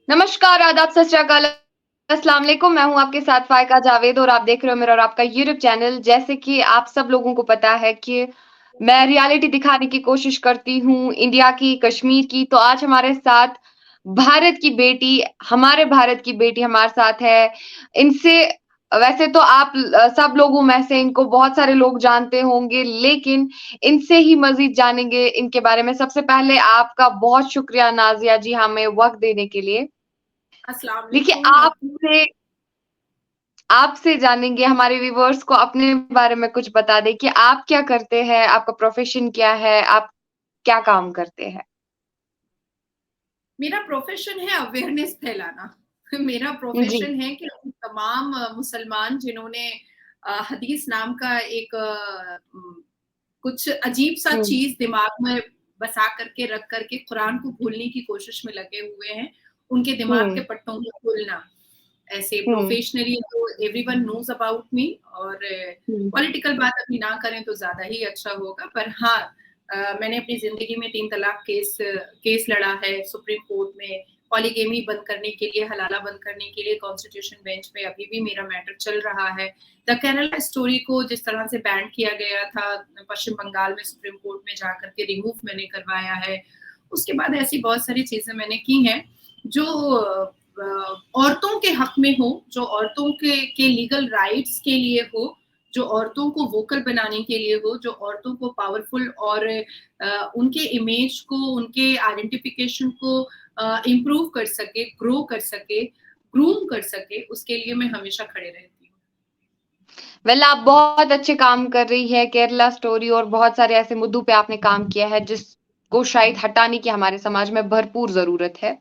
नमस्कार, आदाब, सत श्री अकाल, अस्सलाम वालेकुम। मैं हूँ आपके साथ फ़ाइज़ा जावेद और आप देख रहे हो मेरा और आपका यूट्यूब चैनल। जैसे कि आप सब लोगों को पता है कि मैं रियलिटी दिखाने की कोशिश करती हूँ, इंडिया की, कश्मीर की। तो आज हमारे साथ भारत की बेटी हमारे भारत की बेटी हमारे साथ है। इनसे वैसे तो आप सब लोगों में से इनको बहुत सारे लोग जानते होंगे, लेकिन इनसे ही मज़ीद जानेंगे इनके बारे में। सबसे पहले आपका बहुत शुक्रिया नाज़िया जी हमें वक़्त देने के लिए। अस्सलाम देखिए, वालेकुम आपको। आपसे आपसे जानेंगे हमारे व्यूअर्स को अपने बारे में कुछ बता दें कि आप क्या करते हैं? आपका प्रोफ़ेशन क्या है? आप क्या काम करते हैं? मेरा प्रोफेशन है अवेयरनेस फैलाना। मेरा जी। प्रोफेशन है कि उन तमाम मुसलमान जिन्होंने हदीस नाम का एक कुछ अजीब सा हुँ, चीज दिमाग में बसा करके रख करके कुरान को भूलने की कोशिश में लगे हुए हैं, उनके दिमाग के हुँ, पट्टों को खोलना। ऐसे हुँ, प्रोफेशनली तो एवरीवन नोज अबाउट मी। और हुँ, पॉलिटिकल बात अभी ना करें तो ज्यादा ही अच्छा होगा, पर हाँ, मैंने अपनी जिंदगी में 3 तलाक केस लड़ा है सुप्रीम कोर्ट में। पॉलीगेमी बंद करने के लिए, हलाला बंद करने के लिए कॉन्स्टिट्यूशन बेंच पे अभी भी मेरा मैटर चल रहा है। द केरला स्टोरी को जिस तरह से बैन किया गया था पश्चिम बंगाल में, सुप्रीम कोर्ट में जाकर के रिमूव मैंने करवाया है। उसके बाद ऐसी बहुत सारी चीजें मैंने की हैं जो औरतों के हक में हो, जो औरतों के लीगल राइट्स के लिए हो, जो औरतों को वोकल बनाने के लिए हो, जो औरतों को पावरफुल और उनके इमेज को, उनके आइडेंटिफिकेशन को इम्प्रूव कर सके, ग्रो कर सके, ग्रूम कर सके, उसके लिए मैं हमेशा खड़े रहती हूँ। वेल आप बहुत अच्छे काम कर रही है, केरला स्टोरी और बहुत सारे ऐसे मुद्दों पे आपने काम किया है, जिसको शायद हटाने की हमारे समाज में भरपूर ज़रूरत है।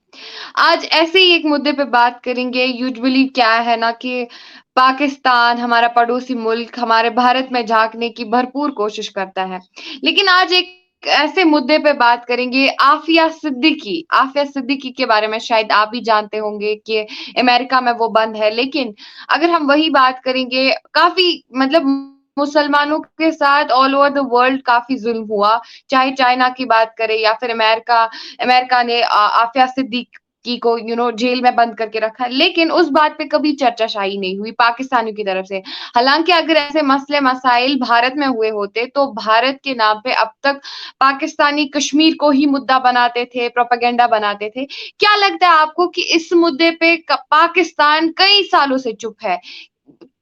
आज ऐसे ही एक मुद्दे पे बात करेंगे। यूजुअली क्या है ना कि पाकिस्तान हमारा पड़ोसी मुल्क हमारे भारत में झाँकने की भरपूर कोशिश करता है। लेकिन आज एक ऐसे मुद्दे पे बात करेंगे आफिया सिद्दीकी। आफिया सिद्दीकी के बारे में शायद आप भी जानते होंगे कि अमेरिका में वो बंद है। लेकिन अगर हम वही बात करेंगे काफ़ी मतलब मुसलमानों के साथ ऑल ओवर द वर्ल्ड काफ़ी ज़ुल्म हुआ। चाहे चाइना की बात करें या फिर अमेरिका ने आफिया सिद्दीकी को जेल में बंद करके रखा है, लेकिन उस बात पे कभी चर्चा-शाही नहीं हुई पाकिस्तानियों की तरफ से। हालाँकि अगर ऐसे मसले-मसाइल भारत में हुए होते, तो भारत के नाम पे अब तक पाकिस्तानी कश्मीर को ही मुद्दा बनाते थे, प्रोपेगेंडा बनाते थे। क्या लगता है आपको कि इस मुद्दे पे पाकिस्तान कई सालों से चुप है?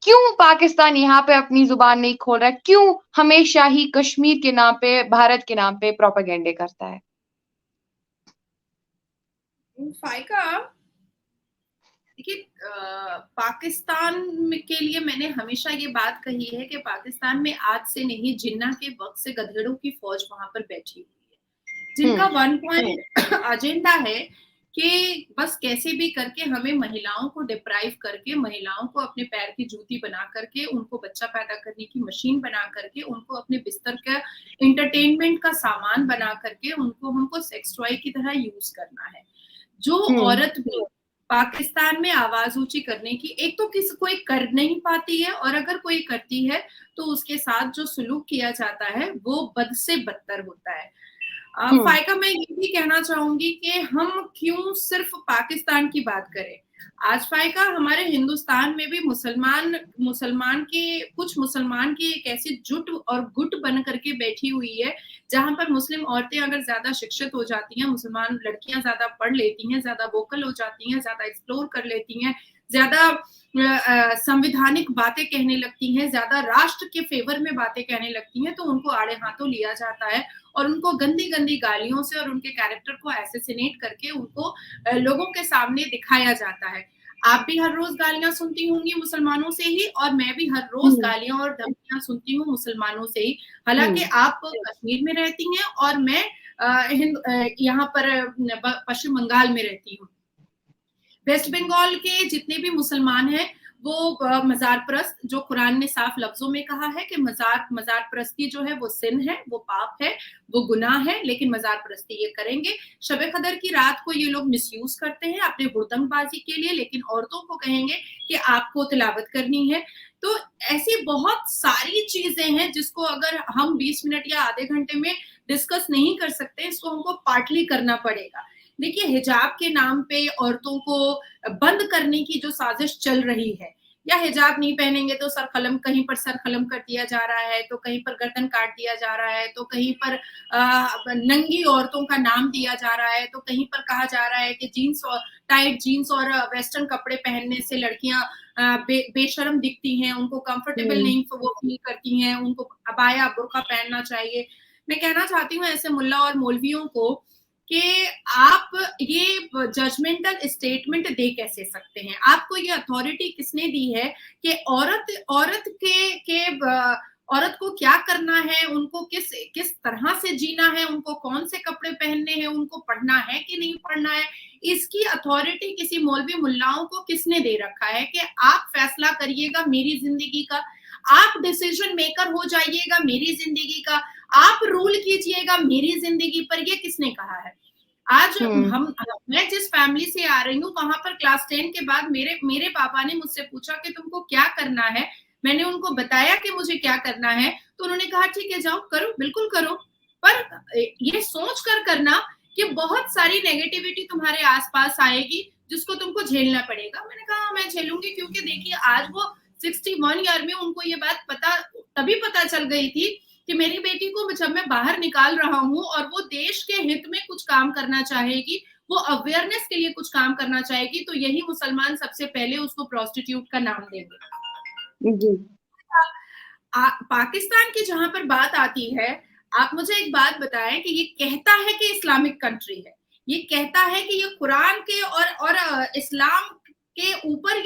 क्यों पाकिस्तान यहाँ पे अपनी ज़ुबान नहीं खोल रहा है? क्यों हमेशा ही कश्मीर के नाम पे, भारत के नाम पे प्रोपेगेंडे करता है? फाइका, देखिए, पाकिस्तान के लिए मैंने हमेशा ये बात कही है कि पाकिस्तान में आज से नहीं, जिन्ना के वक्त से गधेड़ों की फौज वहां पर बैठी हुई है, हुँ, जिनका वन पॉइंट एजेंडा है कि बस कैसे भी करके हमें महिलाओं को डिप्राइव करके, महिलाओं को अपने पैर की जूती बना करके, उनको बच्चा पैदा करने की मशीन बना करके, उनको अपने बिस्तर का इंटरटेनमेंट का सामान बना करके, हमको सेक्स टॉय की तरह यूज करना है। जो हुँ, औरत भी पाकिस्तान में आवाज ऊंची करने की, एक तो किसी कोई कर नहीं पाती है, और अगर कोई करती है तो उसके साथ जो सुलूक किया जाता है वो बद से बदतर होता है। हुँ, फायका, मैं ये भी कहना चाहूंगी कि हम क्यों सिर्फ पाकिस्तान की बात करें। आज फायका, हमारे हिंदुस्तान में भी मुसलमान की एक ऐसी जुट और गुट बन करके बैठी हुई है, जहां पर मुस्लिम औरतें अगर ज्यादा शिक्षित हो जाती हैं, मुसलमान लड़कियां ज्यादा पढ़ लेती हैं, ज्यादा वोकल हो जाती हैं, ज्यादा एक्सप्लोर कर लेती हैं, ज्यादा संविधानिक बातें कहने लगती हैं, ज्यादा राष्ट्र के फेवर में बातें कहने लगती हैं, तो उनको आड़े हाथों लिया जाता है और उनको गंदी गंदी गालियों से और उनके कैरेक्टर को एसेसिनेट करके उनको लोगों के सामने दिखाया जाता है। आप भी हर रोज गालियां सुनती होंगी मुसलमानों से ही, और मैं भी हर रोज हुँ, गालियां और धमकियां सुनती हूँ मुसलमानों से ही। हुँ, हालांकि आप कश्मीर में रहती हैं और मैं यहाँ पर पश्चिम बंगाल में रहती हूँ। वेस्ट बंगाल के जितने भी मुसलमान हैं वो मजार परस्त, जो कुरान ने साफ लफ्जों में कहा है कि मजार परस्ती जो है वो सिन है, वो पाप है, वो गुनाह है, लेकिन मजार परस्ती ये करेंगे। शबे कदर की रात को ये लोग मिसयूज करते हैं अपने हुड़दंगबाजी के लिए, लेकिन औरतों को कहेंगे कि आपको तिलावत करनी है। तो ऐसी बहुत सारी चीजें हैं जिसको अगर हम 20 मिनट या आधे घंटे में डिस्कस नहीं कर सकते, इसको हमको पार्टली करना पड़ेगा। देखिए, हिजाब के नाम पे औरतों को बंद करने की जो साजिश चल रही है, या हिजाब नहीं पहनेंगे तो सर कलम, कहीं पर सर कलम कर दिया जा रहा है, तो कहीं पर गर्दन काट दिया जा रहा है, तो कहीं पर नंगी औरतों का नाम दिया जा रहा है, तो कहीं पर कहा जा रहा है कि जीन्स और टाइट जीन्स और वेस्टर्न कपड़े पहनने से लड़कियां बेशर्म दिखती हैं, उनको कंफर्टेबल हुँ। नहीं वो फील करती हैं, उनको अबाया बुर्का पहनना चाहिए। मैं कहना चाहती हूँ ऐसे मुल्ला और मौलवियों को कि आप ये जजमेंटल स्टेटमेंट दे कैसे सकते हैं? आपको ये अथॉरिटी किसने दी है कि औरत को क्या करना है, उनको किस किस तरह से जीना है, उनको कौन से कपड़े पहनने हैं, उनको पढ़ना है कि नहीं पढ़ना है, इसकी अथॉरिटी किसी मौलवी मुल्लाओं को किसने दे रखा है कि आप फैसला करिएगा मेरी जिंदगी का, आप डिसीजन मेकर हो जाइएगा मेरी जिंदगी का, आप रूल कीजिएगा मेरी जिंदगी पर, ये किसने कहा है? आज हुँ। मैं जिस फैमिली से आ रही हूँ वहां पर क्लास 10 के बाद मेरे मेरे पापा ने मुझसे पूछा कि तुमको क्या करना है। मैंने उनको बताया कि मुझे क्या करना है, तो उन्होंने कहा ठीक है जाओ करो, बिल्कुल करो, पर ये सोच कर करना कि बहुत सारी नेगेटिविटी तुम्हारे आसपास आएगी जिसको तुमको झेलना पड़ेगा। मैंने कहा मैं झेलूंगी, क्योंकि देखिए आज वो 61 ईयर में उनको ये बात पता तभी पता चल गई थी कि मेरी बेटी को जब मैं बाहर निकाल रहा हूँ और वो देश के हित में कुछ काम करना चाहेगी, वो अवेयरनेस के लिए कुछ काम करना चाहेगी, तो यही मुसलमान सबसे पहले उसको प्रोस्टिट्यूट का नाम देंगे। जी। पाकिस्तान की जहां पर बात आती है, आप मुझे एक बात बताएं कि ये कहता है कि इस्लामिक कंट्री है, ये कहता है कि ये कुरान के और इस्लाम के ऊपर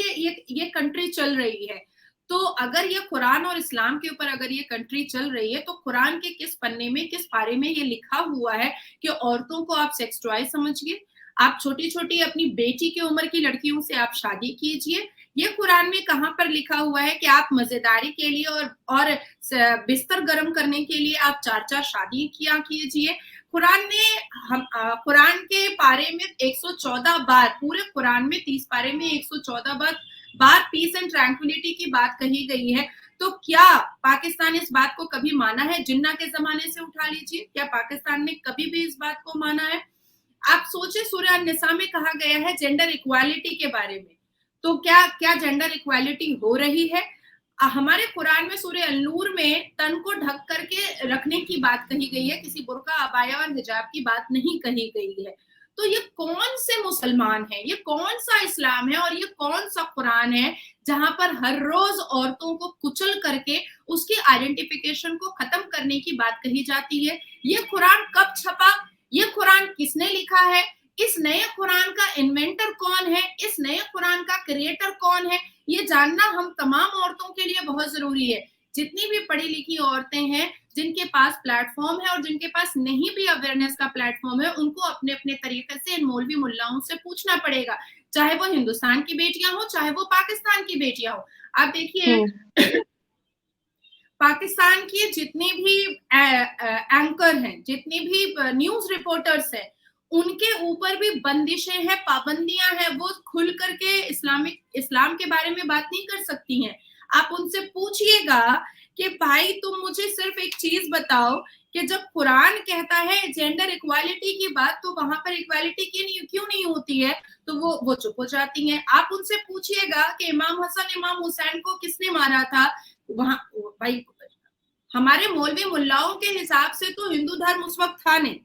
ये कंट्री चल रही है। तो अगर ये कुरान और इस्लाम के ऊपर अगर ये कंट्री चल रही है, तो कुरान के किस पन्ने में, किस पारे में ये लिखा हुआ है कि औरतों को आप सेक्स टॉय समझिए, आप छोटी छोटी अपनी बेटी की उम्र की लड़कियों से आप शादी कीजिए? ये कुरान में कहां पर लिखा हुआ है कि आप मजेदारी के लिए और बिस्तर गर्म करने के लिए आप 4-4 शादी किया कीजिए? कुरान ने कुरान के पारे में 114 बार, पूरे कुरान में 30 पारे में 114 बार पीस एंड ट्रैंक्विलिटी की बात कही गई है। तो क्या पाकिस्तान इस बात को कभी माना है? जिन्ना के जमाने से उठा लीजिए, क्या पाकिस्तान ने कभी भी इस बात को माना है? आप सोचे सूरह निसा में कहा गया है जेंडर इक्वालिटी के बारे में, तो क्या क्या जेंडर इक्वालिटी हो रही है? हमारे कुरान में सूरह अल-नूर में तन को ढक करके रखने की बात कही गई है, किसी बुर्का, अबाया और हिजाब की बात नहीं कही गई है। तो ये कौन से मुसलमान है, ये कौन सा इस्लाम है और ये कौन सा कुरान है जहां पर हर रोज औरतों को कुचल करके उसकी आइडेंटिफिकेशन को खत्म करने की बात कही जाती है? ये कुरान कब छपा? ये कुरान किसने लिखा है? इस नए कुरान का इन्वेंटर कौन है? इस नए कुरान का क्रिएटर कौन है? ये जानना हम तमाम औरतों के लिए बहुत जरूरी है। जितनी भी पढ़ी लिखी औरतें हैं, जिनके पास प्लेटफॉर्म है और जिनके पास नहीं भी अवेयरनेस का प्लेटफॉर्म है, उनको अपने अपने तरीके से इन मौलवी मुल्लाओं से पूछना पड़ेगा, चाहे वो हिंदुस्तान की बेटियां हो, चाहे वो पाकिस्तान की बेटियां हो। आप देखिए हुँ। पाकिस्तान की जितनी भी एंकर हैं, जितनी भी न्यूज रिपोर्टर्स हैं, उनके ऊपर भी बंदिशें हैं, पाबंदियां हैं, वो खुल करके इस्लाम के बारे में बात नहीं कर सकती हैं। आप उनसे पूछिएगा कि भाई तुम मुझे सिर्फ एक चीज बताओ कि जब कुरान कहता है जेंडर इक्वालिटी की बात, तो वहां पर इक्वालिटी क्यों नहीं होती है? तो वो चुप हो जाती हैं। आप उनसे पूछिएगा कि इमाम हसन इमाम हुसैन को किसने मारा था? वहां भाई हमारे मौलवी मुल्लाओं के हिसाब से तो हिंदू धर्म उस वक्त था नहीं।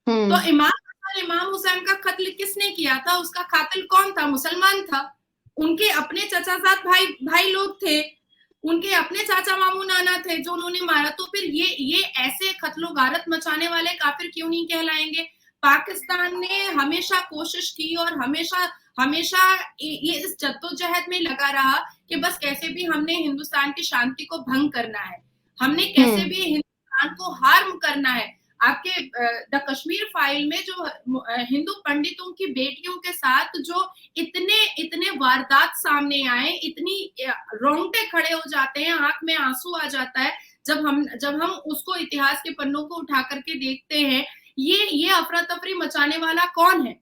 तो हुँ। इमाम हुसैन का कत्ल किसने किया था? उसका कातिल कौन था? मुसलमान था। उनके अपने चचाजाद भाई लोग थे, उनके अपने चाचा मामू नाना थे जो उन्होंने मारा। तो फिर ये ऐसे कत्लो गारत मचाने वाले काफिर क्यों नहीं कहलाएंगे? पाकिस्तान ने हमेशा कोशिश की और हमेशा हमेशा ये इस जद्दोजहद में लगा रहा कि बस कैसे भी हमने हिंदुस्तान की शांति को भंग करना है, हमने कैसे हुँ। भी हिंदुस्तान को हार्म करना है। आपके द कश्मीर फाइल में जो हिंदू पंडितों की बेटियों के साथ जो इतने इतने वारदात सामने आए, इतनी रोंगटे खड़े हो जाते हैं, आंख में आंसू आ जाता है जब हम उसको इतिहास के पन्नों को उठा करके देखते हैं। ये अफरा तफरी मचाने वाला कौन है?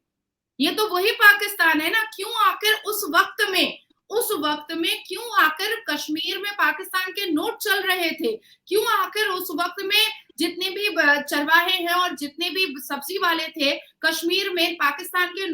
ये तो वही पाकिस्तान है ना। क्यों आखिर उस वक्त में क्यों आखिर कश्मीर में पाकिस्तान के नोट चल रहे थे? क्यों आखिर उस वक्त में जितने भी चरवाहे हैं और जितने भी सब्जी वाले थे, कश्मीर में पाकिस्तान के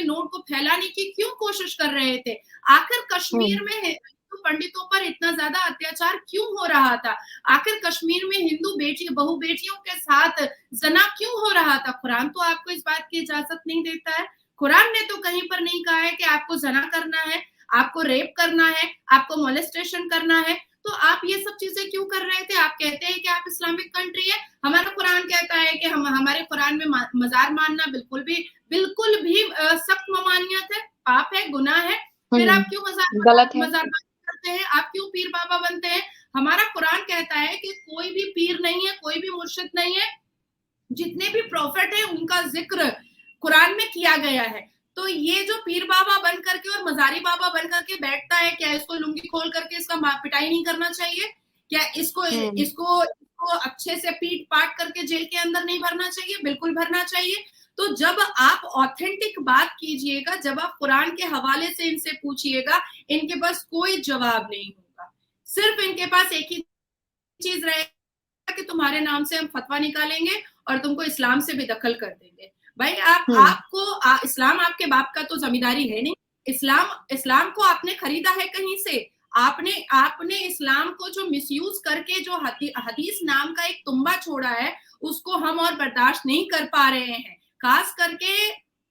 नोट को फैलाने की क्यों कोशिश कर रहे थे? आखिर कश्मीर में हिंदू पंडितों पर इतना ज्यादा अत्याचार क्यों हो रहा था? आखिर कश्मीर में हिंदू बहु बेटियों के साथ जना क्यों हो रहा था? कुरान तो आपको इस बात की इजाजत नहीं देता है। कुरान ने तो कहीं पर नहीं कहा है कि आपको जना करना है, आपको रेप करना है, आपको मोलेस्टेशन करना है। तो आप ये सब चीजें क्यों कर रहे थे? आप कहते हैं कि आप इस्लामिक कंट्री है, हमारा कुरान कहता है कि हमारे कुरान में मजार मानना बिल्कुल भी सख्त ममानियत है, पाप है, गुनाह है। फिर आप क्यों गलत है। मजार करते हैं? आप क्यों पीर बाबा बनते हैं? हमारा कुरान कहता है कि कोई भी पीर नहीं है, कोई भी मुर्शिद नहीं है, जितने भी प्रॉफिट है उनका जिक्र कुरान में किया गया है। तो ये जो पीर बाबा बन करके और मजारी बाबा बन करके बैठता है, क्या इसको लुंगी खोल करके इसका पिटाई नहीं करना चाहिए? क्या इसको अच्छे से पीट पाट करके जेल के अंदर नहीं भरना चाहिए? बिल्कुल भरना चाहिए। तो जब आप ऑथेंटिक बात कीजिएगा, जब आप कुरान के हवाले से इनसे पूछिएगा, इनके पास कोई जवाब नहीं होगा। सिर्फ इनके पास एक ही चीज रहेगा कि तुम्हारे नाम से हम फतवा निकालेंगे और तुमको इस्लाम से भी दखल कर देंगे। भाई आपको इस्लाम आपके बाप का तो जमींदारी है नहीं। इस्लाम को आपने खरीदा है कहीं से। आपने इस्लाम को जो मिसयूज करके जो हदीस नाम का एक तुम्बा छोड़ा है, उसको हम और बर्दाश्त नहीं कर पा रहे हैं। खास करके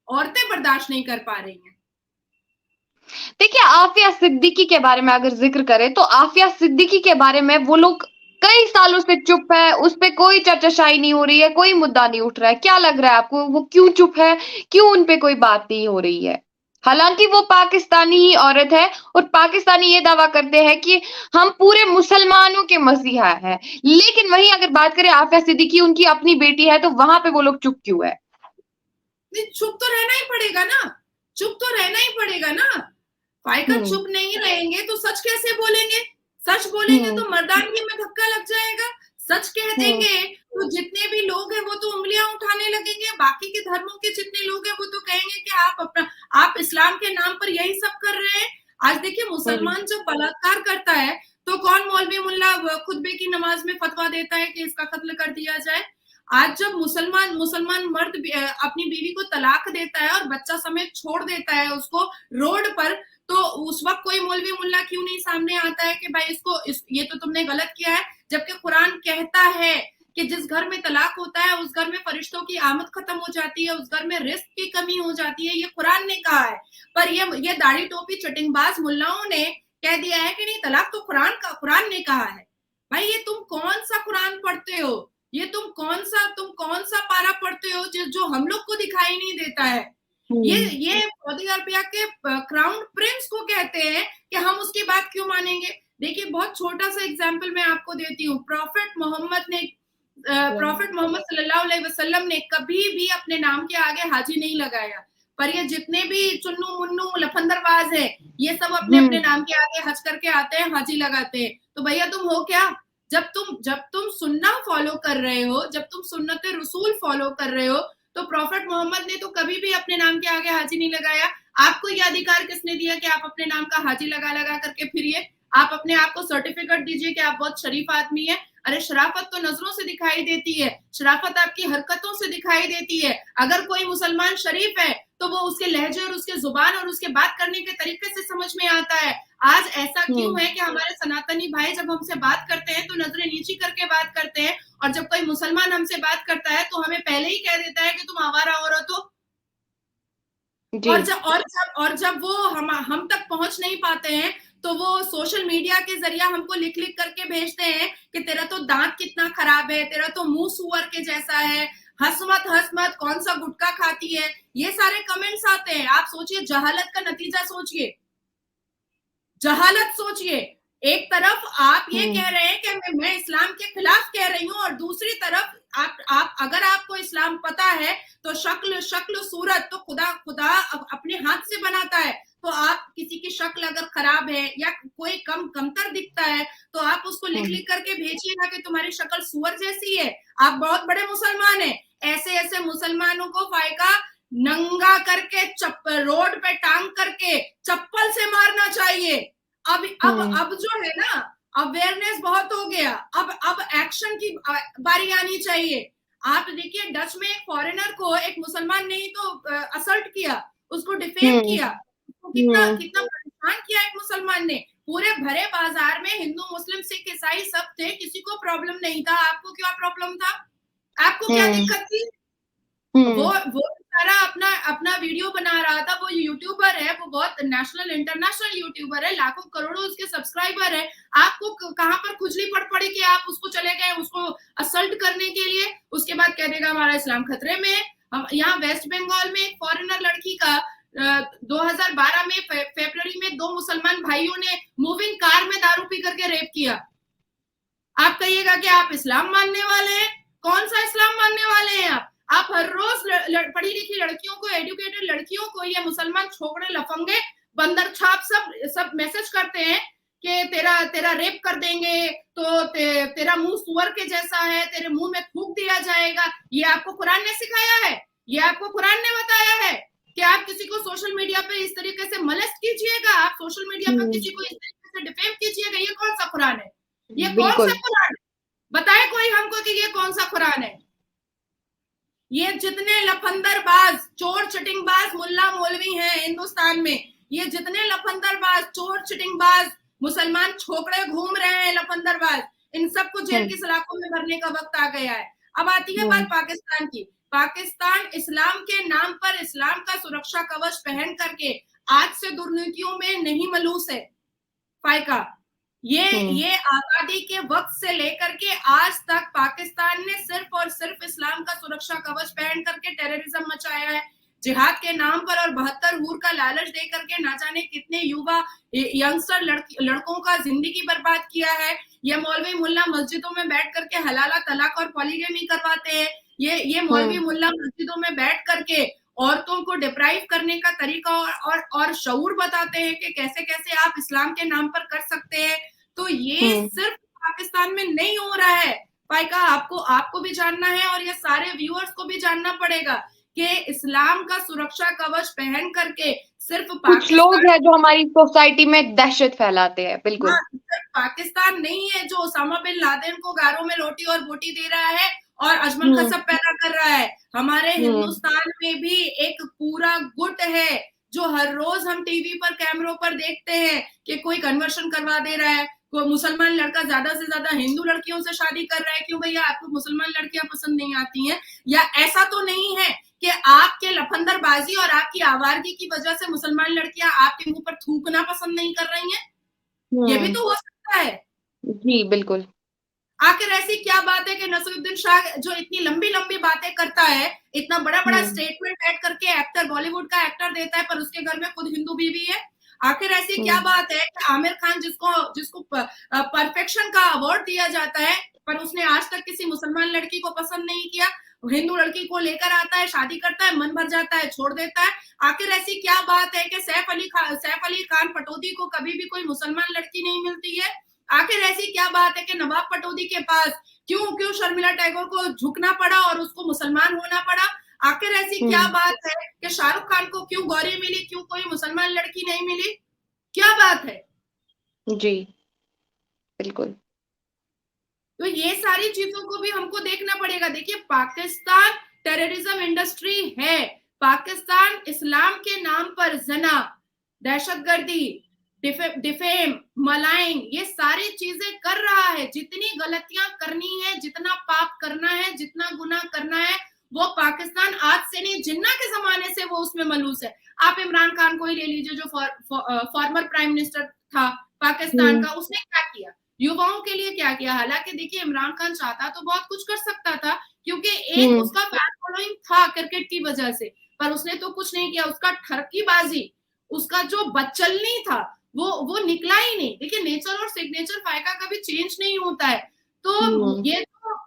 औरतें बर्दाश्त नहीं कर पा रही हैं। देखिए, आफिया सिद्दीकी के बारे में अगर जिक्र करें तो आफिया सिद्दीकी के बारे में वो लोग कई सालों से चुप है, उस पे कोई चर्चाशाही नहीं हो रही है, कोई मुद्दा नहीं उठ रहा है। क्या लग रहा है आपको, वो क्यों चुप है? क्यों उन पे कोई बात नहीं हो रही है? हालांकि वो पाकिस्तानी ही औरत है और पाकिस्तानी ये दावा करते हैं कि हम पूरे मुसलमानों के मसीहा हैं, लेकिन वहीं अगर बात करें आफिया सिद्दीकी, उनकी अपनी बेटी है, तो वहां पे वो लोग चुप क्यों है? चुप तो रहना ही पड़ेगा ना, चुप तो रहना ही पड़ेगा ना। फायका चुप नहीं रहेंगे तो सच कैसे बोलेंगे? सच बोलेंगे तो मर्दानगी में धक्का लग जाएगा। सच कह देंगे तो जितने भी लोग हैं वो तो उंगलियां उठाने लगेंगे। बाकी के धर्मों के जितने लोग हैं वो तो कहेंगे कि आप इस्लाम के नाम पर यही सब कर रहे हैं। आज देखिए, मुसलमान जब बलात्कार करता है तो कौन मौलवी मुल्ला खुतबे की नमाज में फतवा देता है कि इसका कत्ल कर दिया जाए? आज जब मुसलमान मर्द अपनी बीवी को तलाक देता है और बच्चा समेत छोड़ देता है उसको रोड पर, तो उस वक्त कोई मौलवी मुल्ला क्यों नहीं सामने आता है कि भाई ये तो तुमने गलत किया है? जबकि कुरान कहता है कि जिस घर में तलाक होता है उस घर में फरिश्तों की आमद खत्म हो जाती है, उस घर में रिस्क की कमी हो जाती है। ये कुरान ने कहा है। पर ये दाढ़ी टोपी चटिंगबाज मुल्लाओं ने कह दिया है कि नहीं, तलाक तो कुरान ने कहा है। भाई ये तुम कौन सा कुरान पढ़ते हो? ये तुम कौन सा पारा पढ़ते हो जो हम लोग को दिखाई नहीं देता है? ये सऊदी अरबिया के क्राउन प्रिंस को कहते हैं कि हम उसकी बात क्यों मानेंगे? देखिए, बहुत छोटा सा एग्जाम्पल मैं आपको देती हूँ। प्रॉफिट मोहम्मद सल्लल्लाहु अलैहि वसल्लम ने कभी भी अपने नाम के आगे हाजी नहीं लगाया। पर ये जितने भी चुन्नू मुन्नू लफंदरबाज है, ये सब अपने अपने नाम के आगे हज करके आते हैं, हाजी लगाते हैं। तो भैया तुम हो क्या? जब तुम सुन्ना फॉलो कर रहे हो, जब तुम सुन्नत रसूल फॉलो कर रहे हो, तो प्रॉफिट मोहम्मद ने तो कभी भी अपने नाम के आगे हाजी नहीं लगाया। आपको यह अधिकार किसने दिया कि आप अपने नाम का हाजी लगा करके फिरिए? आप अपने आप को सर्टिफिकेट दीजिए कि आप बहुत शरीफ आदमी है। अरे शराफत तो नजरों से दिखाई देती है, शराफत आपकी हरकतों से दिखाई देती है। अगर कोई मुसलमान शरीफ है तो वो उसके लहजे और उसके जुबान और उसके बात करने के तरीके से समझ में आता है। आज ऐसा क्यों है कि हमारे सनातनी भाई जब हमसे बात करते हैं तो नजरें नीची करके बात करते हैं, और जब कोई मुसलमान हमसे बात करता है तो हमें पहले ही कह देता है कि तुम आवारा औरत हो। और जब वो हम तक पहुंच नहीं पाते हैं तो वो सोशल मीडिया के जरिए हमको लिख करके भेजते हैं कि तेरा तो दांत कितना खराब है, तेरा तो मुंह सुअर के जैसा है, हंस मत, कौन सा गुटखा खाती है। ये सारे कमेंट्स आते हैं। आप सोचिए, जहालत का नतीजा सोचिए, जहालत सोचिए। एक तरफ आप ये कह रहे हैं कि मैं इस्लाम के खिलाफ कह रही हूँ, और दूसरी तरफ आप अगर आपको इस्लाम पता है तो शक्ल सूरत तो खुदा अपने हाथ से बनाता है। तो आप किसी की शक्ल अगर खराब है या कोई कमतर दिखता है तो आप उसको लिख करके भेजिएगा कि तुम्हारी शक्ल सुअर जैसी है। आप बहुत बड़े मुसलमान हैं। ऐसे मुसलमानों को फायका नंगा करके रोड पे टांग करके चप्पल से मारना चाहिए। अब जो है ना, अवेयरनेस बहुत हो गया, अब एक्शन की बारी आनी चाहिए। आप देखिए डच में एक फॉरेनर को एक मुसलमान ने ही तो असल्ट किया, उसको डिफेम किया, उसको कितना कितना परेशान किया एक मुसलमान ने। पूरे भरे बाजार में हिंदू मुस्लिम सिख ईसाई सब थे, किसी को प्रॉब्लम नहीं था। आपको क्या प्रॉब्लम था? आपको क्या दिक्कत थी? वो सारा अपना अपना वीडियो बना रहा था। वो यूट्यूबर है, वो बहुत नेशनल इंटरनेशनल यूट्यूबर है, लाखों करोड़ों उसके सब्सक्राइबर है। आपको कहां पर खुजली पड़ी कि आप उसको चले गए उसको असल्ट करने के लिए? उसके बाद कह देगा हमारा इस्लाम खतरे में है। यहाँ वेस्ट बंगाल में एक फॉरेनर लड़की का 2012 में फरवरी में 2 मुसलमान भाइयों ने मूविंग कार में दारू पी करके रेप किया। आप कहिएगा कि आप इस्लाम मानने वाले हैं? कौन सा इस्लाम मानने वाले हैं आप हर रोज पढ़ी लिखी लड़कियों को, एजुकेटेड लड़कियों को ये मुसलमान छोकरे लफंगे बंदर छाप सब मैसेज करते हैं कि तेरा रेप कर देंगे, तो तेरा मुंह सुअर के जैसा है, तेरे मुंह में थूक दिया जाएगा। ये आपको कुरान ने सिखाया है? ये आपको कुरान ने बताया है कि आप किसी को सोशल मीडिया पे इस तरीके से मोलेस्ट कीजिएगा, आप सोशल मीडिया पर किसी को इस तरीके से डिफेम कीजिएगा? ये कौन सा कुरान है? ये कौन सा कुरान है? बताए कोई हमको कि ये कौन सा कुरान है? ये जितने लफंदरबाज चोर चिटिंगबाज मुल्ला मौलवी हैं हिंदुस्तान में, ये जितने लफंदरबाज चोर चिटिंगबाज मुसलमान छोकरे घूम रहे हैं लफंदरबाज, इन सबको जेल की सलाखों में भरने का वक्त आ गया है। अब आती है बात पाकिस्तान की। पाकिस्तान इस्लाम के नाम पर इस्लाम का सुरक्षा कवच पहन करके आज से दुर्नीतियों में नहीं मलूस है। फायका ये आजादी के वक्त से लेकर के आज तक पाकिस्तान ने सिर्फ और सिर्फ इस्लाम का सुरक्षा कवच पहन करके टेररिज्म मचाया है। जिहाद के नाम पर और 72 हूर का लालच दे करके ना जाने कितने युवा यंगस्टर लड़कों का जिंदगी बर्बाद किया है। ये मौलवी मुल्ला मस्जिदों में बैठ करके हलाला तलाक और पॉलीगेमी करवाते हैं। ये मौलवी मुल्ला मस्जिदों में बैठ करके औरतों को डिप्राइव करने का तरीका और शऊर बताते हैं कि कैसे कैसे आप इस्लाम के नाम पर कर सकते हैं। तो ये सिर्फ पाकिस्तान में नहीं हो रहा है। फायका आपको भी जानना है और ये सारे व्यूअर्स को भी जानना पड़ेगा कि इस्लाम का सुरक्षा कवच पहन करके सिर्फ कुछ लोग हैं जो हमारी सोसाइटी में दहशत फैलाते हैं। बिल्कुल सिर्फ पाकिस्तान नहीं है जो ओसामा बिन लादेन को गारों में रोटी और बोटी दे रहा है और अजमल कसब पैदा कर रहा है। हमारे हिंदुस्तान में भी एक पूरा गुट है जो हर रोज हम टीवी पर कैमरों पर देखते हैं कि कोई कन्वर्शन करवा दे रहा है, कोई मुसलमान लड़का ज्यादा से ज्यादा हिंदू लड़कियों से शादी कर रहा है। क्यों भैया, आपको मुसलमान लड़कियां पसंद नहीं आती हैं? या ऐसा तो नहीं है कि आपके लफंदरबाजी और आपकी आवारगी की वजह से मुसलमान लड़कियां आपके मुंह पर थूकना पसंद नहीं कर रही हैं? ये भी तो हो सकता है। जी बिल्कुल। आखिर ऐसी क्या बात है कि नसीरुद्दीन शाह जो इतनी लंबी लंबी बातें करता है, इतना बड़ा बड़ा स्टेटमेंट ऐड करके एक्टर बॉलीवुड का एक्टर देता है, पर उसके घर में खुद हिंदू बीवी है? आखिर ऐसी क्या बात है कि आमिर खान जिसको परफेक्शन का अवार्ड दिया जाता है, पर उसने आज तक किसी मुसलमान लड़की को पसंद नहीं किया? हिंदू लड़की को लेकर आता है, शादी करता है, मन भर जाता है, छोड़ देता है। आखिर ऐसी क्या बात है कि सैफ अली खान पटौदी को कभी भी कोई मुसलमान लड़की नहीं मिलती है? आखिर ऐसी क्या बात है कि नवाब पटौदी के पास क्यों शर्मिला टैगोर को झुकना पड़ा और उसको मुसलमान होना पड़ा? आखिर ऐसी क्या बात है कि शाहरुख खान को क्यों गौरी मिली, क्यों कोई मुसलमान लड़की नहीं मिली? क्या बात है? जी बिल्कुल। तो ये सारी चीजों को भी हमको देखना पड़ेगा। देखिए, पाकिस्तान टेररिज्म इंडस्ट्री है। पाकिस्तान इस्लाम के नाम पर जना, दहशतगर्दी, डिफेम, मलाइंग, ये सारी चीजें कर रहा है। जितनी गलतियां करनी है, जितना पाप करना है, जितना गुनाह करना है, वो पाकिस्तान आज से नहीं जिन्ना के जमाने से वो उसमें मलूस है। आप इमरान खान को ही ले लीजिए जो फॉर्मर प्राइम मिनिस्टर था पाकिस्तान का। उसने क्या किया? युवाओं के लिए क्या किया? हालांकि देखिए, इमरान खान चाहता तो बहुत कुछ कर सकता था, क्योंकि एक उसका फैन फॉलोइंग था क्रिकेट की वजह से, पर उसने तो कुछ नहीं किया। उसका ठरकीबाजी, उसका जो बच्चलनी था, वो निकला ही नहीं। देखिए, नेचर और सिग्नेचर फायका कभी चेंज नहीं होता है। तो ये तो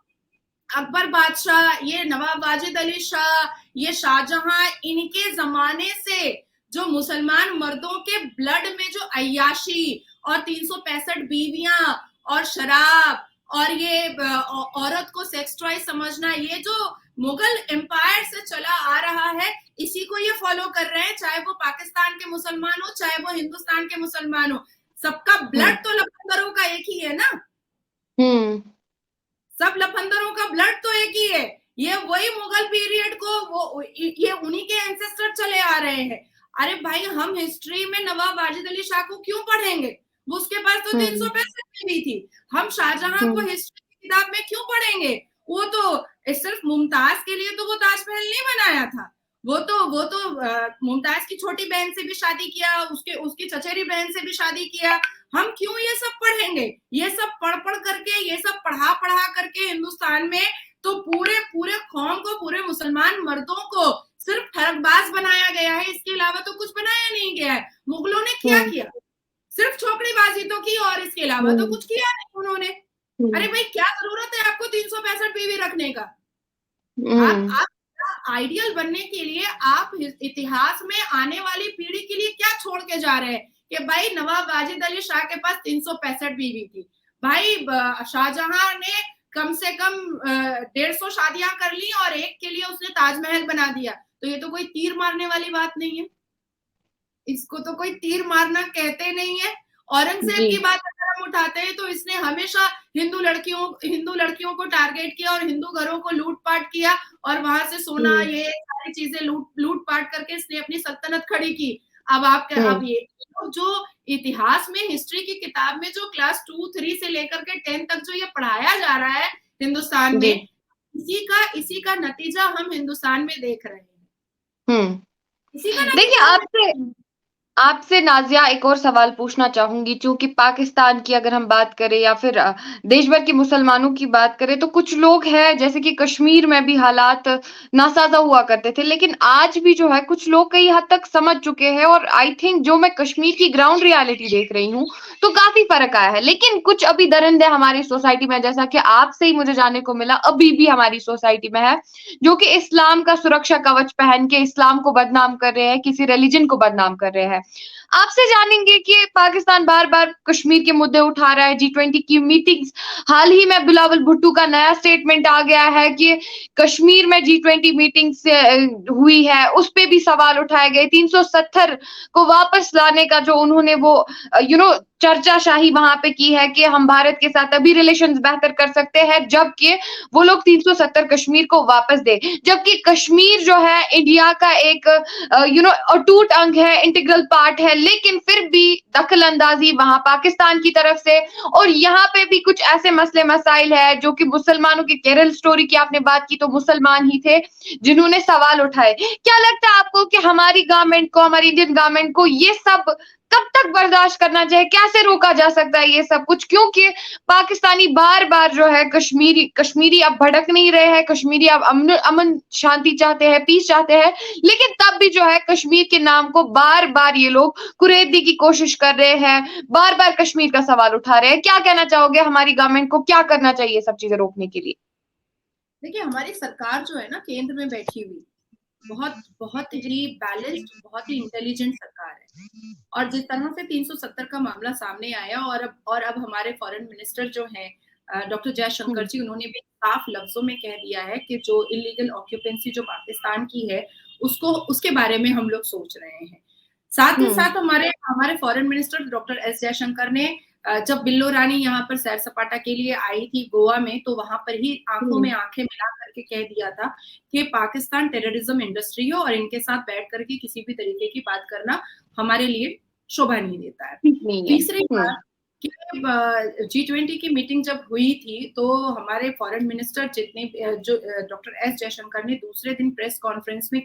अकबर बादशाह, ये नवाब वाजिद अली शाह, ये शाहजहां, इनके जमाने से जो मुसलमान मर्दों के ब्लड में जो अय्याशी और 365 बीवियां और शराब और ये औरत को सेक्स टॉय समझना, ये जो मुगल एम्पायर से चला आ रहा है, इसी को ये फॉलो कर रहे हैं। चाहे वो पाकिस्तान के मुसलमान हो, चाहे वो हिंदुस्तान के मुसलमान हो, सबका ब्लड तो लफंदरों का एक ही है ना, सब लफंदरों का ब्लड तो एक ही है। ये वही मुगल पीरियड को वो ये उन्हीं के एंसेस्टर चले आ रहे हैं। अरे भाई, हम हिस्ट्री में नवाब वाजिद अली शाह को क्यों पढ़ेंगे? वो उसके पास तो 365 भी थी। हम शाहजहां को हिस्ट्री की किताब में क्यों पढ़ेंगे? वो तो सिर्फ मुमताज के लिए तो वो ताजमहल नहीं बनाया था। वो तो मुमताज की छोटी बहन से भी शादी किया, उसकी चचेरी बहन से भी शादी किया। हम क्यों ये सब पढ़ेंगे? ये सब पढ़ करके, ये सब पढ़ा करके हिंदुस्तान में तो पूरे पूरे कौम को, पूरे मुसलमान मर्दों को सिर्फ ठरकबाज बनाया गया है। इसके अलावा तो कुछ बनाया नहीं गया है। मुगलों ने क्या किया? सिर्फ छोकरीबाजी तो की, और इसके अलावा तो कुछ किया नहीं उन्होंने। अरे भाई, क्या जरूरत है आपको 365 बीवी रखने का? आप आइडियल बनने के लिए आप इतिहास में आने वाली पीढ़ी के लिए क्या छोड़ के जा रहे हैं कि भाई नवाब वाजिद अली शाह के पास 365 बीवी थी। भाई शाहजहां ने कम से कम 150 शादियां कर ली और एक के लिए उसने ताजमहल बना दिया। तो ये तो कोई तीर मारने वाली बात नहीं है, इसको तो कोई तीर मारना कहते नहीं है। औरंगजेब की बात अगर हम उठाते हैं तो इसने हमेशा हिंदू लड़कियों को टारगेट किया और हिंदू घरों को लूटपाट किया, और वहां से सोना ये सारी चीजें लूटपाट करके इसने अपनी सल्तनत खड़ी की। अब ये जो इतिहास में, हिस्ट्री की किताब में जो क्लास 2, 3 से लेकर के 10 तक जो ये पढ़ाया जा रहा है हिंदुस्तान में, इसी का नतीजा हम हिंदुस्तान में देख रहे हैं। इसी का देखिए, आपसे नाज़िया एक और सवाल पूछना चाहूंगी, चूंकि पाकिस्तान की अगर हम बात करें या फिर देश भर के मुसलमानों की बात करें, तो कुछ लोग हैं जैसे कि कश्मीर में भी हालात नासाजा हुआ करते थे, लेकिन आज भी जो है कुछ लोग कई हद तक समझ चुके हैं, और आई थिंक जो मैं कश्मीर की ग्राउंड रियलिटी देख रही हूँ तो काफी फर्क आया है। लेकिन कुछ अभी दरिंदे हमारी सोसाइटी में, जैसा कि आपसे ही मुझे जानने को मिला, अभी भी हमारी सोसाइटी में है जो कि इस्लाम का सुरक्षा कवच पहन के इस्लाम को बदनाम कर रहे हैं, किसी रिलीजन को बदनाम कर रहे हैं। आपसे जानेंगे कि पाकिस्तान बार-बार कश्मीर के मुद्दे उठा रहा है, G20 की मीटिंग्स, हाल ही में बिलावल भुट्टो का नया स्टेटमेंट आ गया है कि कश्मीर में G20 मीटिंग से हुई है, उस पे भी सवाल उठाए गए। 370 को वापस लाने का जो उन्होंने वो चर्चाशाही वहां पे की है कि हम भारत के साथ अभी रिलेशंस बेहतर कर सकते हैं, जबकि वो लोग 370 कश्मीर को वापस दे, जबकि कश्मीर जो है इंडिया का एक अटूट अंग है, इंटीग्रल पार्ट है, लेकिन फिर भी दखल अंदाजी वहां पाकिस्तान की तरफ से। और यहाँ पे भी कुछ ऐसे मसले मसाइल है जो कि मुसलमानों की, केरल स्टोरी की आपने बात की तो मुसलमान ही थे जिन्होंने सवाल उठाए। क्या लगता है आपको कि हमारी गवर्नमेंट को, हमारी इंडियन गवर्नमेंट को ये सब कब तक बर्दाश्त करना चाहिए? कैसे रोका जा सकता है ये सब कुछ? क्योंकि पाकिस्तानी बार-बार जो है कश्मीरी अब भड़क नहीं रहे हैं, कश्मीरी अब अमन शांति चाहते हैं, पीस चाहते हैं, लेकिन तब भी जो है कश्मीर के नाम को बार-बार ये लोग कुरेदने की कोशिश कर रहे हैं, बार-बार कश्मीर का सवाल उठा रहे हैं। क्या कहना चाहोगे, हमारी गवर्नमेंट को क्या करना चाहिए सब चीजें रोकने के लिए? देखिए, हमारी सरकार जो है ना केंद्र में बैठी हुई, बहुत ही बैलेंस्ड, बहुत ही इंटेलिजेंट सरकार है। और जिस तरह से 370 का मामला सामने आया, और अब हमारे फॉरेन मिनिस्टर जो हैं डॉक्टर जयशंकर जी, उन्होंने भी साफ लफ्जों में कह दिया है कि जो इलीगल ऑक्यूपेंसी जो पाकिस्तान की है उसके बारे में हम लोग सोच रहे हैं। साथ ही साथ हमारे foreign minister doctor S Jaishankar ने जब बिल्लो रानी यहाँ पर सैर सपाटा के लिए आई थी गोवा में, तो वहां पर ही आंखों में आंखें मिला करके कह दिया था कि पाकिस्तान टेररिज्म इंडस्ट्री है और इनके साथ बैठ करके किसी भी तरीके की बात करना हमारे लिए शोभा नहीं देता है। तीसरी बात कि G20 की मीटिंग जब हुई थी तो हमारे फॉरेन मिनिस्टर जो डॉक्टर एस जयशंकर ने दूसरे दिन प्रेस कॉन्फ्रेंस में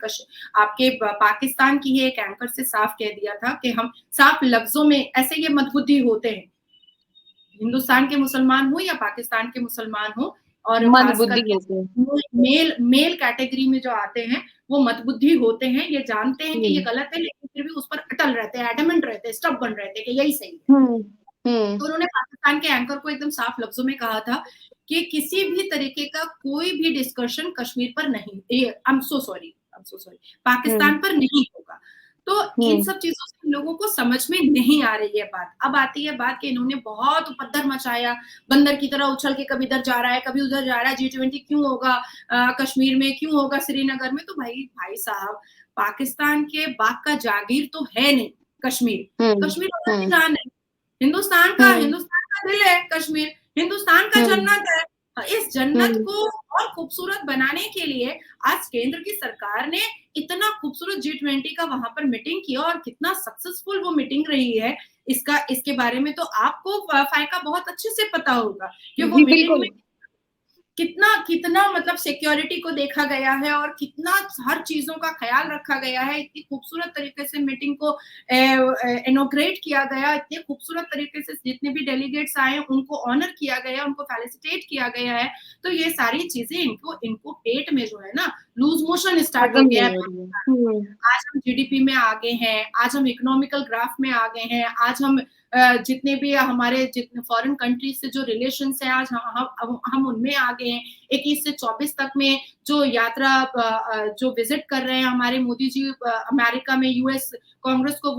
आपके पाकिस्तान की ही एक एंकर से साफ कह दिया था कि हम साफ लफ्जों में, ऐसे ये मंदबुद्धि होते हैं, हिंदुस्तान के मुसलमान हो या पाकिस्तान के मुसलमान हो, और मेल कैटेगरी में जो आते हैं वो मतबुद्धि होते हैं, ये जानते हैं कि ये गलत है लेकिन फिर भी उस पर अटल रहते हैं, एडमेंट रहते हैं, स्टबर्न रहते हैं कि यही सही है। तो उन्होंने पाकिस्तान के एंकर को एकदम साफ लफ्जों में कहा था कि किसी भी तरीके का कोई भी डिस्कशन कश्मीर पर नहीं, I am so sorry, Pakistan पर नहीं होगा। तो इन सब चीजों से लोगों को समझ में नहीं आ रही है बात। अब आती है बात कि इन्होंने बहुत उपद्रव मचाया, बंदर की तरह उछल के कभी इधर जा रहा है कभी उधर जा रहा है, G20 क्यों होगा कश्मीर में, क्यों होगा श्रीनगर में? तो भाई साहब, पाकिस्तान के बाग का जागीर तो है नहीं कश्मीर, कश्मीर उनकी जान है। हिंदुस्तान का दिल है कश्मीर, हिंदुस्तान का जन्नत है। इस जन्नत को और खूबसूरत बनाने के लिए आज केंद्र की सरकार ने इतना खूबसूरत G20 का वहां पर मीटिंग किया और कितना सक्सेसफुल वो मीटिंग रही है, इसके बारे में तो आपको फायका बहुत अच्छे से पता होगा कि वो जी, मीटिंग बिल्कुल। में कितना कितना मतलब सिक्योरिटी को देखा गया है और कितना हर चीजों का ख्याल रखा गया है। इतनी खूबसूरत तरीके से मीटिंग को इनॉग्रेट किया गया, इतने खूबसूरत तरीके से जितने भी डेलीगेट्स आए उनको ऑनर किया गया, उनको फेलिसिटेट किया गया है। तो ये सारी चीजें इनको इनको पेट में जो है ना लूज मोशन स्टार्ट हज़म हो गया नहीं है। हो रही है। आज हम जीडीपी में आगे हैं, आज हम इकोनॉमिकल ग्राफ में आगे हैं, आज हम जितने भी हमारे जितने फॉरेन कंट्रीज से जो रिलेशंस है आज हम उनमें आगे हैं। 21 से 24 तक में जो यात्रा जो विजिट कर रहे हैं हमारे मोदी जी अमेरिका में यूएस कांग्रेस को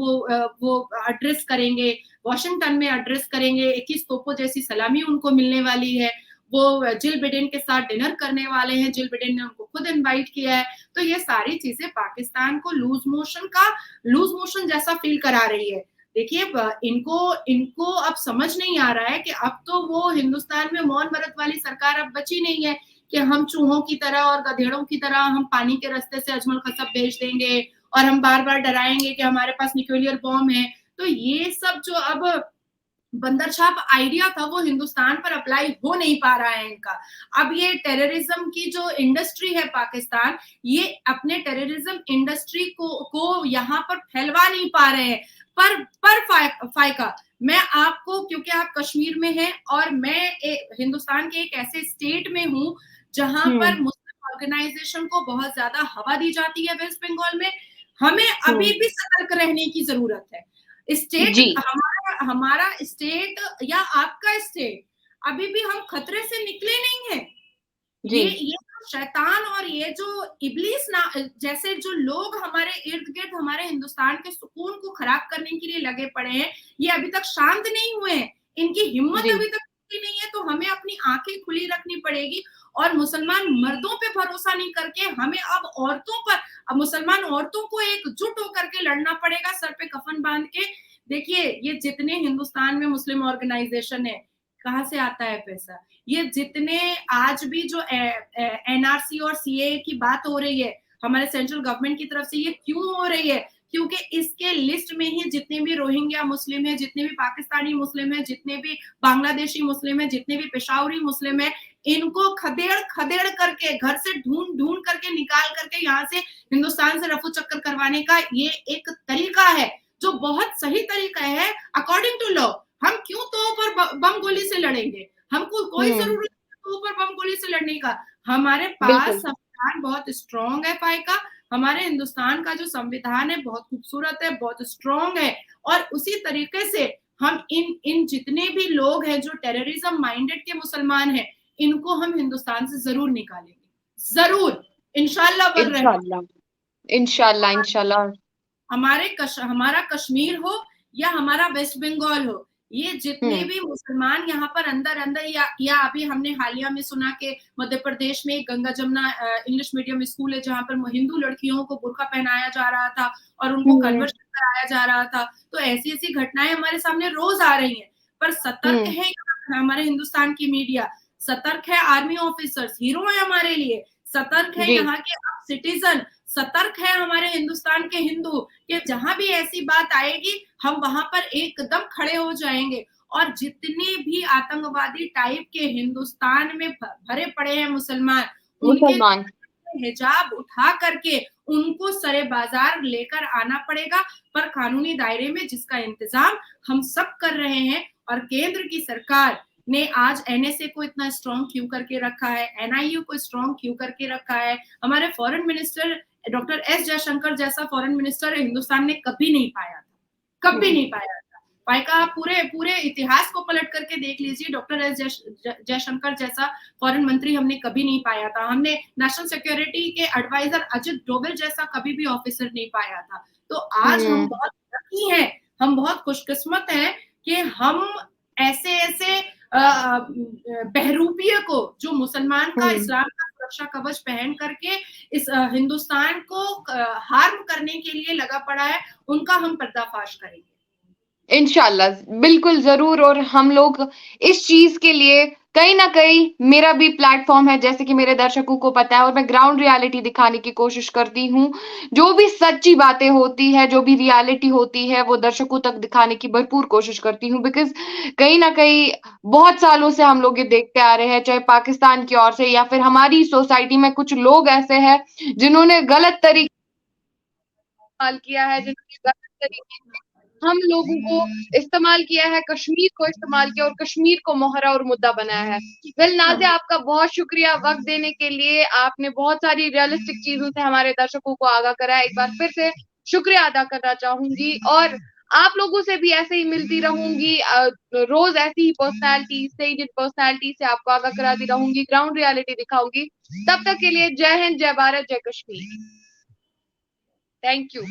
वो एड्रेस करेंगे, वॉशिंगटन में एड्रेस करेंगे, 21 तोपों जैसी सलामी उनको मिलने वाली है। वो जिल बिडेन के साथ डिनर करने वाले हैं, जिल बिडेन ने उनको खुद इनवाइट किया है। तो ये सारी चीजें पाकिस्तान को लूज मोशन जैसा फील करा रही है। देखिए इनको इनको अब समझ नहीं आ रहा है कि अब तो वो हिंदुस्तान में मौन व्रत वाली सरकार अब बची नहीं है कि हम चूहों की तरह और गधेड़ों की तरह हम पानी के रास्ते से अजमल खसब भेज देंगे और हम बार बार डराएंगे कि हमारे पास न्यूक्लियर बॉम्ब है। तो ये सब जो अब बंदर छाप आइडिया था वो हिंदुस्तान पर अप्लाई हो नहीं पा रहा है इनका। अब ये टेररिज्म की जो इंडस्ट्री है पाकिस्तान, ये अपने टेररिज्म इंडस्ट्री को यहाँ पर फैलवा नहीं पा रहे हैं। पर फायका मैं आपको, क्योंकि आप कश्मीर में हैं और मैं हिंदुस्तान के एक ऐसे स्टेट में हूँ जहां पर मुस्लिम ऑर्गेनाइजेशन को बहुत ज्यादा हवा दी जाती है वेस्ट बंगाल में। हमें अभी भी सतर्क रहने की जरूरत है। स्टेट जी। हमारा स्टेट या आपका स्टेट अभी भी हम खतरे से निकले नहीं है। जी। ये जो शैतान और ये जो इब्लीस ना जैसे जो लोग हमारे इर्द गिर्द हमारे हिंदुस्तान के सुकून को खराब करने के लिए लगे पड़े हैं, ये अभी तक शांत नहीं हुए हैं, इनकी हिम्मत जी। अभी तक नहीं है। तो हमें अपनी आंखें खुली रखनी पड़ेगी और मुसलमान मर्दों पे भरोसा नहीं करके हमें अब मुसलमान औरतों को एकजुट होकर के लड़ना पड़ेगा, सर पे कफन बांध के। देखिए ये जितने हिंदुस्तान में मुस्लिम ऑर्गेनाइजेशन है, कहाँ से आता है पैसा? ये जितने आज भी जो एनआरसी और सीएए की बात हो रही है हमारे सेंट्रल गवर्नमेंट की तरफ से, ये क्यों हो रही है? क्योंकि इसके लिस्ट में ही जितने भी रोहिंग्या मुस्लिम है, जितने भी पाकिस्तानी मुस्लिम है, जितने भी बांग्लादेशी मुस्लिम है, जितने भी पेशावरी मुस्लिम है, इनको खदेड़ खदेड़ करके घर से ढूंढ ढूंढ करके निकाल करके यहाँ से हिंदुस्तान से रफू चक्कर करवाने का ये एक तरीका है जो बहुत सही तरीका है अकॉर्डिंग टू लॉ। हम क्यों तो पर बम गोली से लड़ेंगे? हमको कोई जरूरत नहीं ऊपर बम गोली से लड़ने का। हमारे पास बिल्कुल। संविधान बहुत स्ट्रांग है फायका। हमारे हिंदुस्तान का जो संविधान है बहुत खूबसूरत है, बहुत स्ट्रांग है। और उसी तरीके से हम इन जितने भी लोग हैं जो टेररिज्म माइंडेड के मुसलमान हैं, इनको हम हिंदुस्तान से जरूर निकालेंगे, जरूर, इंशाल्लाह बर रहमत। इंशाल्लाह, इंशाल्लाह, इंशाल्लाह। हमारा कश्मीर हो या हमारा वेस्ट बंगाल हो, ये जितने हुँ। भी मुसलमान यहाँ पर अंदर अंदर या अभी हमने हालिया में सुना कि मध्य प्रदेश में Ganga Jamuna English medium school है जहाँ पर हिंदू लड़कियों को बुर्का पहनाया जा रहा था और उनको हुँ, कन्वर्शन कराया जा रहा था। तो ऐसी ऐसी घटनाएं हमारे सामने रोज आ रही हैं। पर सतर्क हुँ। है हमारे हिंदुस्तान की मीडिया, सतर्क है आर्मी ऑफिसर्स, हीरो है हमारे लिए, सतर्क है जी। यहाँ के सिटीजन, सतर्क है हमारे हिंदुस्तान के हिंदू कि जहां भी ऐसी बात आएगी हम वहां पर एकदम खड़े हो जाएंगे। और जितने भी आतंकवादी टाइप के हिंदुस्तान में भरे पड़े हैं मुसलमान, उनके मुसलमान। हिजाब उठा करके उनको सरे बाजार लेकर आना पड़ेगा, पर कानूनी दायरे में, जिसका इंतजाम हम सब कर रहे हैं। और केंद्र की सरकार ने आज एनएसए को इतना स्ट्रॉन्ग क्यों करके रखा है, एनआईयू को स्ट्रॉन्ग क्यों करके रखा है? हमारे foreign minister doctor S Jaishankar जैसा फॉरेन मिनिस्टर हिंदुस्तान ने कभी नहीं पाया था, कभी नहीं पाया था। फायका आप पूरे पूरे इतिहास को पलट करके देख लीजिए, डॉक्टर एस जयशंकर जैसा फॉरेन मंत्री हमने कभी नहीं पाया था। हमने नेशनल सिक्योरिटी के एडवाइजर अजित डोभाल जैसा कभी भी ऑफिसर नहीं पाया था। तो आज हम हुँ। बहुत लकी हैं, हम बहुत खुशकिस्मत हैं कि हम ऐसे ऐसे बहरूपिये को, जो मुसलमान का, हुँ। इस्लाम का सुरक्षा कवच पहन करके इस हिंदुस्तान को हार्म करने के लिए लगा पड़ा है, उनका हम पर्दाफाश करेंगे। इंशाल्लाह, बिल्कुल ज़रूर। और हम लोग इस चीज़ के लिए कहीं न कहीं मेरा भी प्लेटफ़ॉर्म है, जैसे कि मेरे दर्शकों को पता है, और मैं ग्राउंड रियलिटी दिखाने की कोशिश करती हूँ। जो भी सच्ची बातें होती हैं, जो भी रियलिटी होती है, वो दर्शकों तक दिखाने की भरपूर कोशिश करती हूँ, बिकॉज़ कहीं न कहीं बहुत सालों से हम लोग ये देखते आ रहे हैं, चाहे पाकिस्तान की ओर से या फिर हमारी सोसाइटी में कुछ लोग ऐसे हैं, जिन्होंने गलत तरीके इस्तेमाल किया है, जिन्होंने गलत तरीके से हम लोगों को इस्तेमाल किया है, कश्मीर को इस्तेमाल किया और कश्मीर को मोहरा और मुद्दा बनाया है। वेल हाँ, नाज़िया, आपका बहुत शुक्रिया वक़्त देने के लिए। आपने बहुत सारी रियलिस्टिक चीज़ों से हमारे दर्शकों को आगाह कराया। एक बार फिर से शुक्रिया अदा करना चाहूँगी और आप लोगों से भी ऐसे ही मिलती रहूँगी। रोज़ ऐसी ही पर्सनैलिटी से, जिन पर्सनैलिटी से आपको आगाह कराती रहूँगी, ग्राउंड रियलिटी दिखाऊँगी। तब तक के लिए जय हिंद, जय भारत, जय कश्मीर। Thank you.